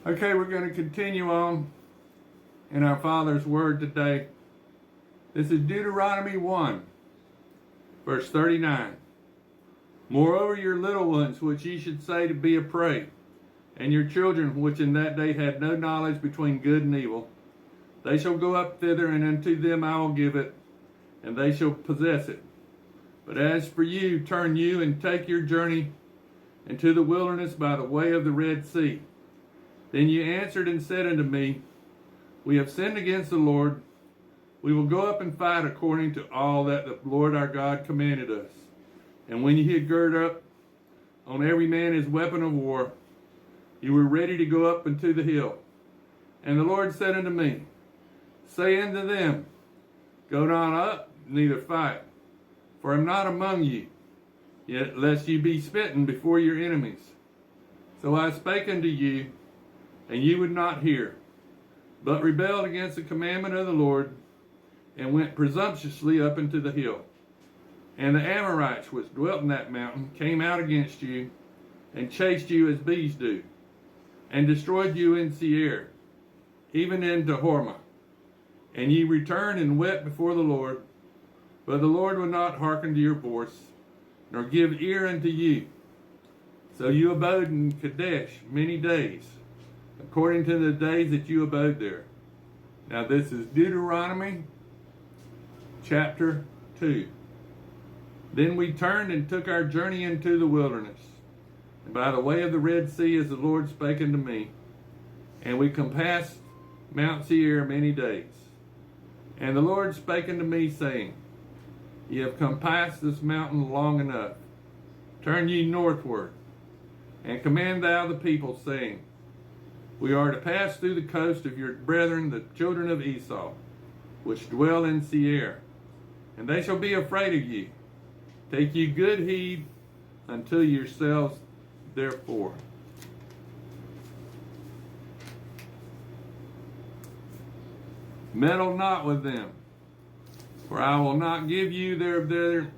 Okay, we're going to continue on in our Father's Word today. This is Deuteronomy 1, verse 39. Moreover, your little ones, which ye should say to be a prey, and your children, which in that day had no knowledge between good and evil, they shall go up thither, and unto them I will give it, and they shall possess it. But as for you, turn you and take your journey into the wilderness by the way of the Red Sea. Then ye answered and said unto me, We have sinned against the Lord. We will go up and fight according to all that the Lord our God commanded us. And when ye had girded up on every man his weapon of war, you were ready to go up into the hill. And the Lord said unto me, Say unto them, Go not up, neither fight, for I am not among you, yet lest ye be smitten before your enemies. So I spake unto you, and ye would not hear, but rebelled against the commandment of the Lord, and went presumptuously up into the hill. And the Amorites which dwelt in that mountain came out against you, and chased you as bees do, and destroyed you in Seir, even into Hormah. And ye returned and wept before the Lord, but the Lord would not hearken to your voice, nor give ear unto you. So you abode in Kadesh many days, according to the days that you abode there. Now this is Deuteronomy chapter 2. Then we turned and took our journey into the wilderness, and by the way of the Red Sea, as the Lord spake unto me. And we compassed Mount Seir many days. And the Lord spake unto me, saying, Ye have compassed this mountain long enough. Turn ye northward, and command thou the people, saying, We are to pass through the coast of your brethren, the children of Esau, which dwell in Seir, and they shall be afraid of you. Take ye good heed unto yourselves, therefore. Meddle not with them, for I will not give you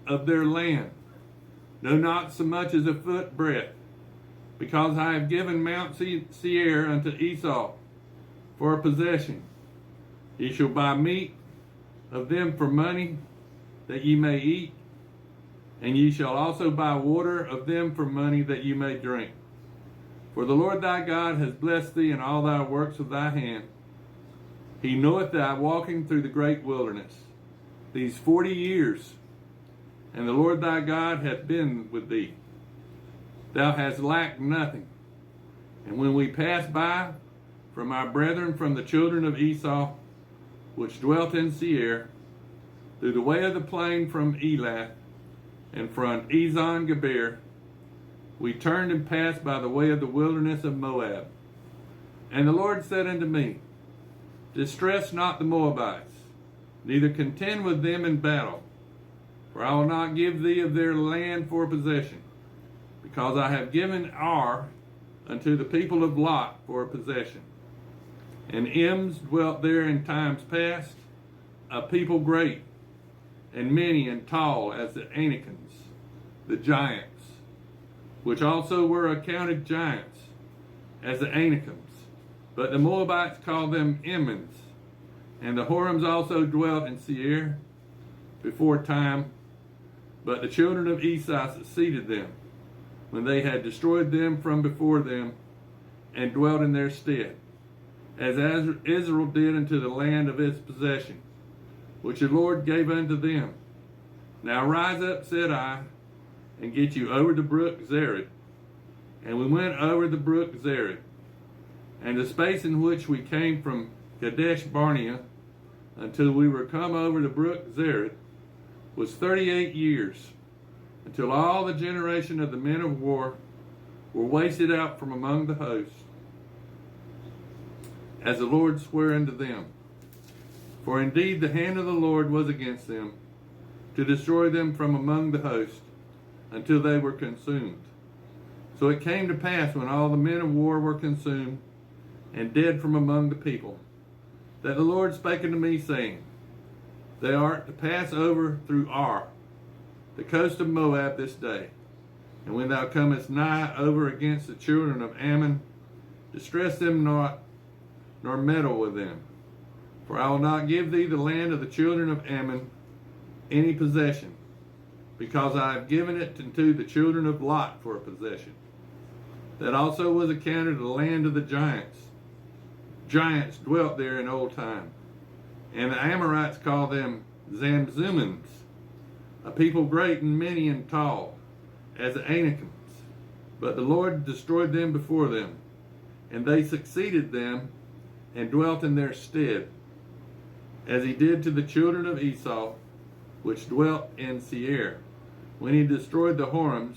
of their land, no, not so much as a foot breadth, because I have given Mount Seir unto Esau for a possession. Ye shall buy meat of them for money, that ye may eat, and ye shall also buy water of them for money, that ye may drink. For the Lord thy God has blessed thee in all thy works of thy hand. He knoweth thy walking through the great wilderness these 40 years, and the Lord thy God hath been with thee. Thou hast lacked nothing. And when we passed by from our brethren, from the children of Esau, which dwelt in Seir, through the way of the plain from Elath, and from Ezon Geber, we turned and passed by the way of the wilderness of Moab. And the Lord said unto me, Distress not the Moabites, neither contend with them in battle, for I will not give thee of their land for possession, because I have given Ar unto the people of Lot for a possession. And Ems dwelt there in times past, a people great, and many and tall as the Anakims, the giants, which also were accounted giants, as the Anakims. But the Moabites called them Emmons, and the Horims also dwelt in Seir before time. But the children of Esau succeeded them, when they had destroyed them from before them, and dwelt in their stead, as Israel did unto the land of its possession, which the Lord gave unto them. Now rise up, said I, and get you over the brook Zered. And we went over the brook Zered. And the space in which we came from Kadesh Barnea until we were come over the brook Zered was 38 years, until all the generation of the men of war were wasted out from among the host, as the Lord sware unto them. For indeed the hand of the Lord was against them, to destroy them from among the host, until they were consumed. So it came to pass, when all the men of war were consumed, and dead from among the people, that the Lord spake unto me, saying, Thou art to pass over through Ar, the coast of Moab, this day. And when thou comest nigh over against the children of Ammon, distress them not, nor meddle with them. For I will not give thee the land of the children of Ammon any possession, because I have given it unto the children of Lot for a possession. That also was accounted the land of the giants. Giants dwelt there in old time. And the Amorites called them Zamzummins, a people great and many and tall, as the Anakims. But the Lord destroyed them before them, and they succeeded them and dwelt in their stead, as he did to the children of Esau, which dwelt in Seir, when he destroyed the Horims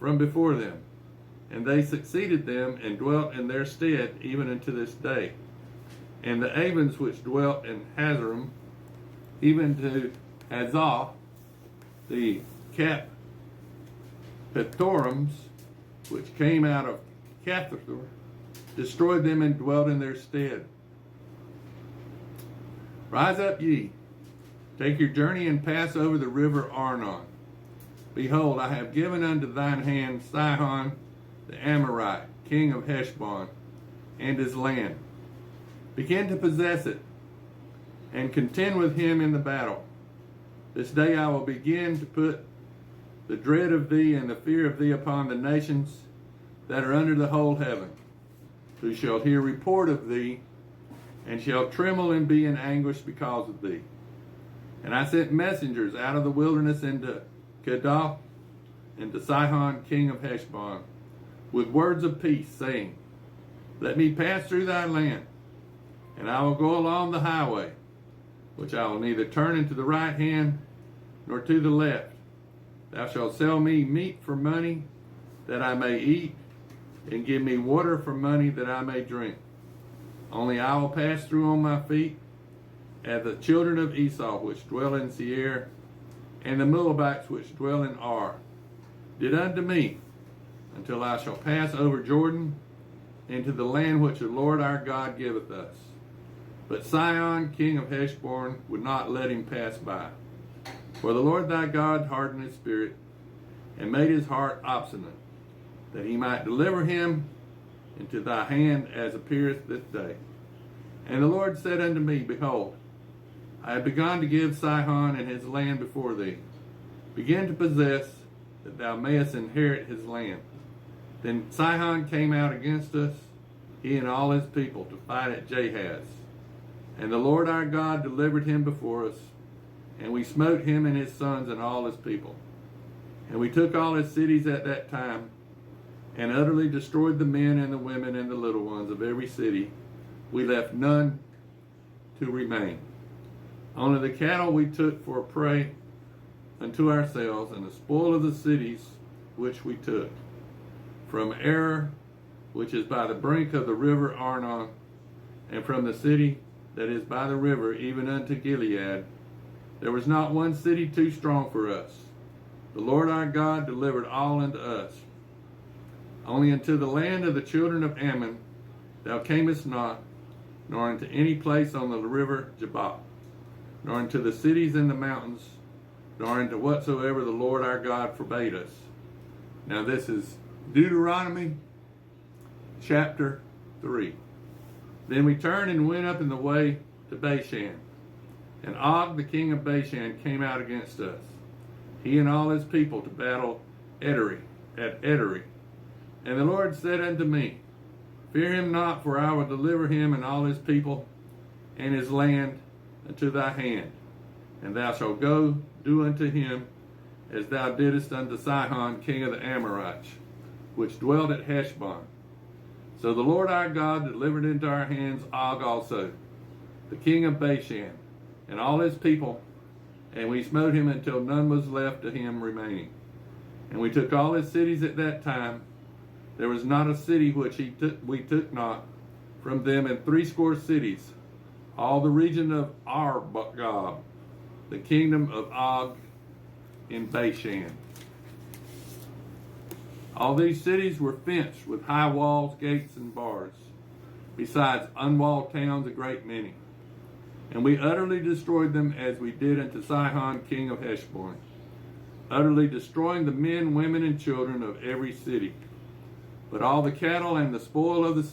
from before them. And they succeeded them and dwelt in their stead even unto this day. And the Avens which dwelt in Hazerim, even to Hazah, the Caphtorims, which came out of Caphtor, destroyed them and dwelt in their stead. Rise up ye, take your journey and pass over the river Arnon. Behold, I have given unto thine hand Sihon the Amorite, king of Heshbon, and his land. Begin to possess it, and contend with him in the battle. This day I will begin to put the dread of thee and the fear of thee upon the nations that are under the whole heaven, who shall hear report of thee, and shall tremble and be in anguish because of thee. And I sent messengers out of the wilderness into Kedah, and to Sihon king of Heshbon, with words of peace, saying, Let me pass through thy land, and I will go along the highway, which I will neither turn into the right hand nor to the left. Thou shalt sell me meat for money, that I may eat, and give me water for money, that I may drink. Only I will pass through on my feet, as the children of Esau which dwell in Seir, and the Moabites which dwell in Ar, did unto me, until I shall pass over Jordan into the land which the Lord our God giveth us. But Sihon king of Heshbon would not let him pass by. For the Lord thy God hardened his spirit, and made his heart obstinate, that he might deliver him into thy hand, as appeareth this day. And the Lord said unto me, Behold, I have begun to give Sihon and his land before thee. Begin to possess, that thou mayest inherit his land. Then Sihon came out against us, he and all his people, to fight at Jahaz. And the Lord our God delivered him before us, and we smote him and his sons and all his people. And we took all his cities at that time, and utterly destroyed the men and the women and the little ones of every city. We left none to remain. Only the cattle we took for a prey unto ourselves, and the spoil of the cities which we took. From Aroer, which is by the brink of the river Arnon, and from the city that is by the river, even unto Gilead, there was not one city too strong for us. The Lord our God delivered all unto us. Only unto the land of the children of Ammon thou camest not, nor unto any place on the river Jabbok, nor unto the cities in the mountains, nor unto whatsoever the Lord our God forbade us. Now this is Deuteronomy chapter 3. Then we turned and went up in the way to Bashan. And Og the king of Bashan came out against us, he and all his people, to battle at Edrei. And the Lord said unto me, Fear him not, for I will deliver him and all his people and his land into thy hand. And thou shalt go do unto him as thou didst unto Sihon king of the Amorites, which dwelt at Heshbon. So the Lord our God delivered into our hands Og also, the king of Bashan, and all his people, and we smote him until none was left to him remaining. And we took all his cities at that time. There was not a city which we took not from them, and 80 cities, all the region of Argob, the kingdom of Og in Bashan. All these cities were fenced with high walls, gates, and bars, besides unwalled towns a great many. And we utterly destroyed them, as we did unto Sihon king of Heshbon, utterly destroying the men, women, and children of every city. But all the cattle and the spoil of the